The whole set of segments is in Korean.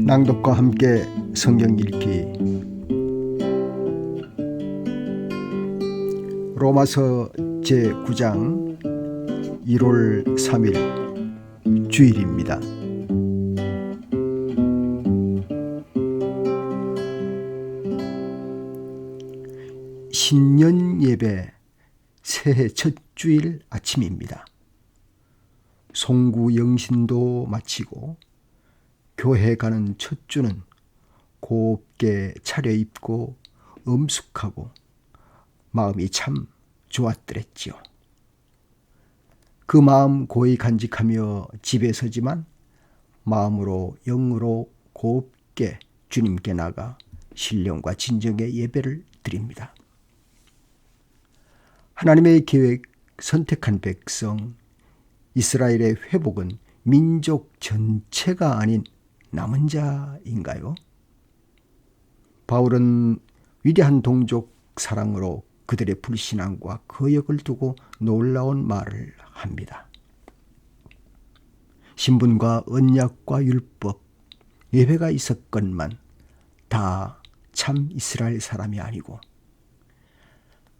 낭독과 함께 성경 읽기. 로마서 제9장 1월 3일 주일입니다. 신년 예배 새해 첫 주일 아침입니다. 송구 영신도 마치고 교회 가는 첫 주는 곱게 차려입고 엄숙하고 마음이 참 좋았더랬지요. 그 마음 고이 간직하며 집에 서지만 마음으로 영으로 곱게 주님께 나가 신령과 진정의 예배를 드립니다. 하나님의 계획, 선택한 백성, 이스라엘의 회복은 민족 전체가 아닌 남은 자인가요? 바울은 위대한 동족 사랑으로 그들의 불신앙과 거역을 두고 놀라운 말을 합니다. 신분과 언약과 율법, 예배가 있었건만 다 참 이스라엘 사람이 아니고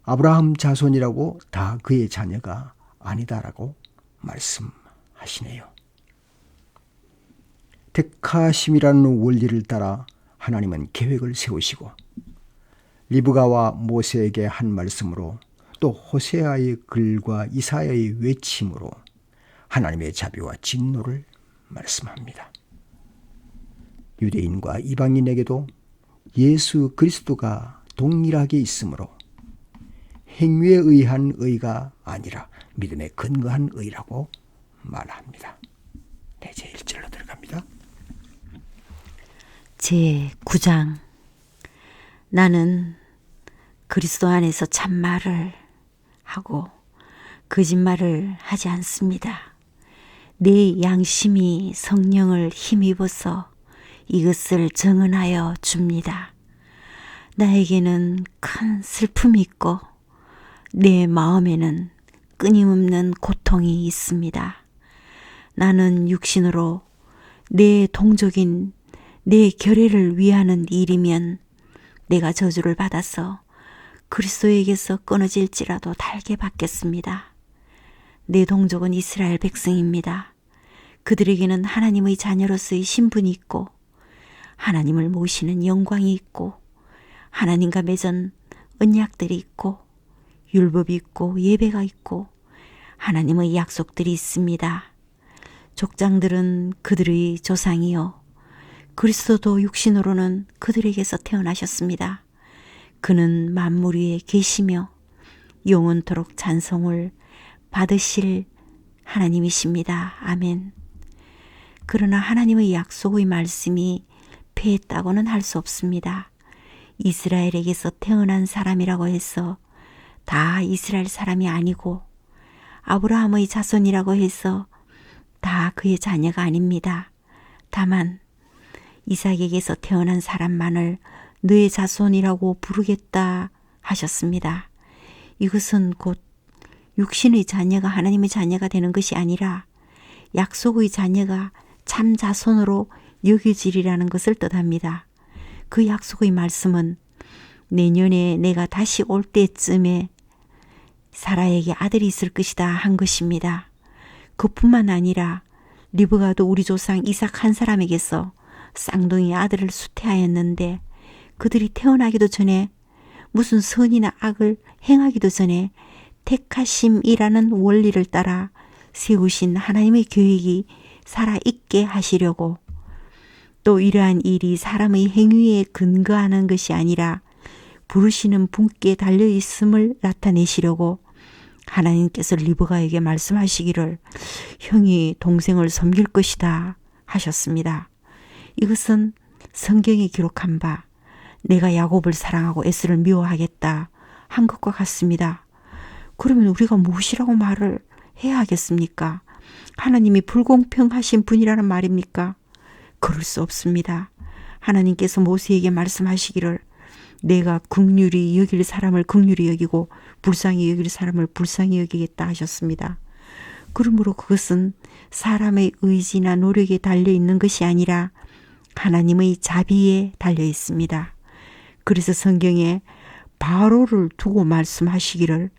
아브라함 자손이라고 다 그의 자녀가 아니다라고 말씀하시네요. 택하심이라는 원리를 따라 하나님은 계획을 세우시고 리브가와 모세에게 한 말씀으로 또 호세아의 글과 이사야의 외침으로 하나님의 자비와 진노를 말씀합니다. 유대인과 이방인에게도 예수 그리스도가 동일하게 있으므로 행위에 의한 의가 아니라 믿음에 근거한 의라고 말합니다. 네, 제1절로 들어갑니다. 제9장 나는 그리스도 안에서 참말을 하고 거짓말을 하지 않습니다. 내 양심이 성령을 힘입어서 이것을 증언하여 줍니다. 나에게는 큰 슬픔이 있고 내 마음에는 끊임없는 고통이 있습니다. 나는 육신으로 내 동족인 내 결례를 위하는 일이면 내가 저주를 받아서 그리스도에게서 끊어질지라도 달게 받겠습니다. 내 동족은 이스라엘 백성입니다. 그들에게는 하나님의 자녀로서의 신분이 있고 하나님을 모시는 영광이 있고 하나님과 맺은 언약들이 있고 율법이 있고 예배가 있고 하나님의 약속들이 있습니다. 족장들은 그들의 조상이요 그리스도도 육신으로는 그들에게서 태어나셨습니다. 그는 만물 위에 계시며 영원토록 찬송을 받으실 하나님이십니다. 아멘. 그러나 하나님의 약속의 말씀이 패했다고는 할 수 없습니다. 이스라엘에게서 태어난 사람이라고 해서 다 이스라엘 사람이 아니고 아브라함의 자손이라고 해서 다 그의 자녀가 아닙니다. 다만 이삭에게서 태어난 사람만을 너의 자손이라고 부르겠다 하셨습니다. 이것은 곧 육신의 자녀가 하나님의 자녀가 되는 것이 아니라 약속의 자녀가 참 자손으로 여겨지리라는 것을 뜻합니다. 그 약속의 말씀은 내년에 내가 다시 올 때쯤에 사라에게 아들이 있을 것이다 한 것입니다. 그뿐만 아니라 리브가도 우리 조상 이삭 한 사람에게서 쌍둥이 아들을 수태하였는데 그들이 태어나기도 전에 무슨 선이나 악을 행하기도 전에 택하심이라는 원리를 따라 세우신 하나님의 계획이 살아있게 하시려고 또 이러한 일이 사람의 행위에 근거하는 것이 아니라 부르시는 분께 달려있음을 나타내시려고 하나님께서 리브가에게 말씀하시기를 형이 동생을 섬길 것이다 하셨습니다. 이것은 성경에 기록한 바 내가 야곱을 사랑하고 에스를 미워하겠다 한 것과 같습니다. 그러면 우리가 무엇이라고 말을 해야 하겠습니까? 하나님이 불공평하신 분이라는 말입니까? 그럴 수 없습니다. 하나님께서 모세에게 말씀하시기를 내가 긍휼히 여길 사람을 긍휼히 여기고 불쌍히 여길 사람을 불쌍히 여기겠다 하셨습니다. 그러므로 그것은 사람의 의지나 노력에 달려 있는 것이 아니라 하나님의 자비에 달려 있습니다. 그래서 성경에 바로를 두고 말씀하시기를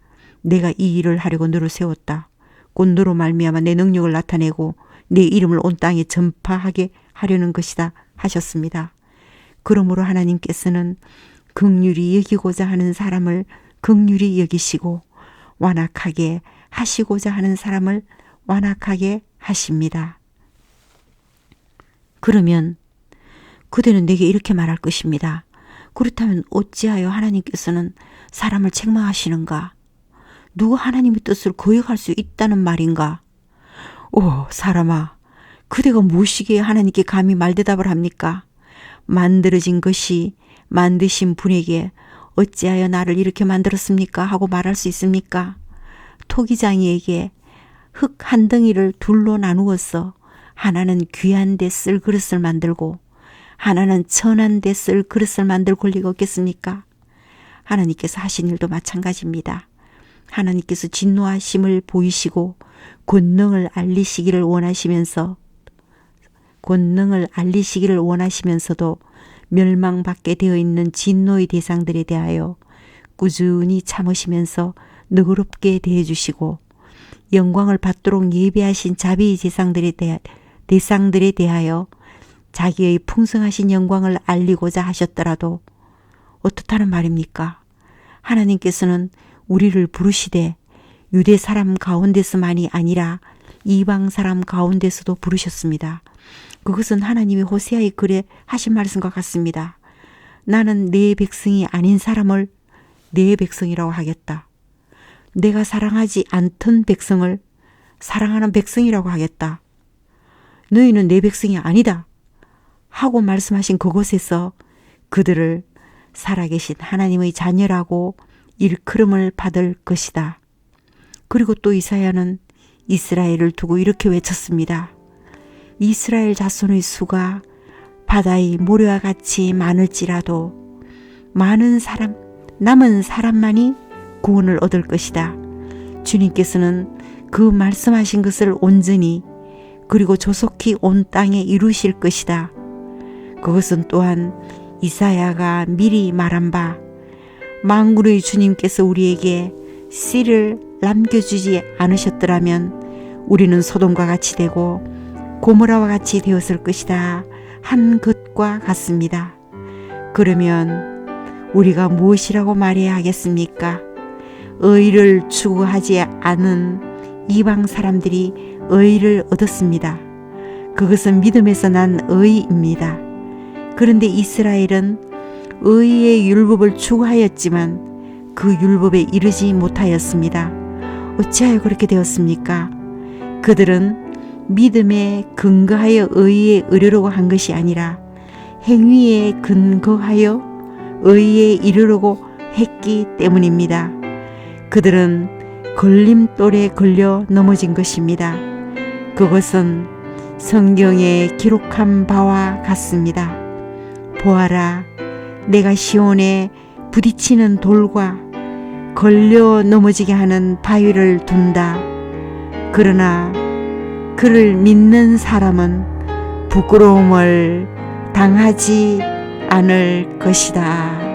내가 이 일을 하려고 너를 세웠다. 곧 너로 말미암아 내 능력을 나타내고 내 이름을 온 땅에 전파하게 하려는 것이다 하셨습니다. 그러므로 하나님께서는 긍휼히 여기고자 하는 사람을 긍휼히 여기시고 완악하게 하시고자 하는 사람을 완악하게 하십니다. 그러면 그대는 내게 이렇게 말할 것입니다. 그렇다면 어찌하여 하나님께서는 사람을 책망하시는가? 누가 하나님의 뜻을 거역할 수 있다는 말인가? 오 사람아, 그대가 무엇이기에 하나님께 감히 말대답을 합니까? 만들어진 것이 만드신 분에게 어찌하여 나를 이렇게 만들었습니까? 하고 말할 수 있습니까? 토기장이에게 흙 한 덩이를 둘로 나누어서 하나는 귀한 데 쓸 그릇을 만들고 하나는 천한 데 쓸 그릇을 만들 권리가 없겠습니까? 하나님께서 하신 일도 마찬가지입니다. 하나님께서 진노하심을 보이시고 권능을 알리시기를 원하시면서도 멸망받게 되어 있는 진노의 대상들에 대하여 꾸준히 참으시면서 너그럽게 대해주시고 영광을 받도록 예배하신 자비의 대상들에 대하여 자기의 풍성하신 영광을 알리고자 하셨더라도 어떻다는 말입니까? 하나님께서는 우리를 부르시되 유대 사람 가운데서만이 아니라 이방 사람 가운데서도 부르셨습니다. 그것은 하나님이 호세아의 글에 하신 말씀과 같습니다. 나는 내 백성이 아닌 사람을 내 백성이라고 하겠다. 내가 사랑하지 않던 백성을 사랑하는 백성이라고 하겠다. 너희는 내 백성이 아니다 하고 말씀하신 그곳에서 그들을 살아계신 하나님의 자녀라고 일컬음을 받을 것이다. 그리고 또 이사야는 이스라엘을 두고 이렇게 외쳤습니다. 이스라엘 자손의 수가 바다의 모래와 같이 많을지라도 남은 사람만이 구원을 얻을 것이다. 주님께서는 그 말씀하신 것을 온전히 그리고 조속히 온 땅에 이루실 것이다. 그것은 또한 이사야가 미리 말한 바 만군의 주님께서 우리에게 씨를 남겨주지 않으셨더라면 우리는 소돔과 같이 되고 고모라와 같이 되었을 것이다 한 것과 같습니다. 그러면 우리가 무엇이라고 말해야 하겠습니까? 의를 추구하지 않은 이방 사람들이 의를 얻었습니다. 그것은 믿음에서 난 의입니다. 그런데 이스라엘은 의의 율법을 추구하였지만 그 율법에 이르지 못하였습니다. 어찌하여 그렇게 되었습니까? 그들은 믿음에 근거하여 의에 이르려고 한 것이 아니라 행위에 근거하여 의에 이르려고 했기 때문입니다. 그들은 걸림돌에 걸려 넘어진 것입니다. 그것은 성경에 기록한 바와 같습니다. 보아라, 내가 시온에 부딪히는 돌과 걸려 넘어지게 하는 바위를 둔다. 그러나 그를 믿는 사람은 부끄러움을 당하지 않을 것이다.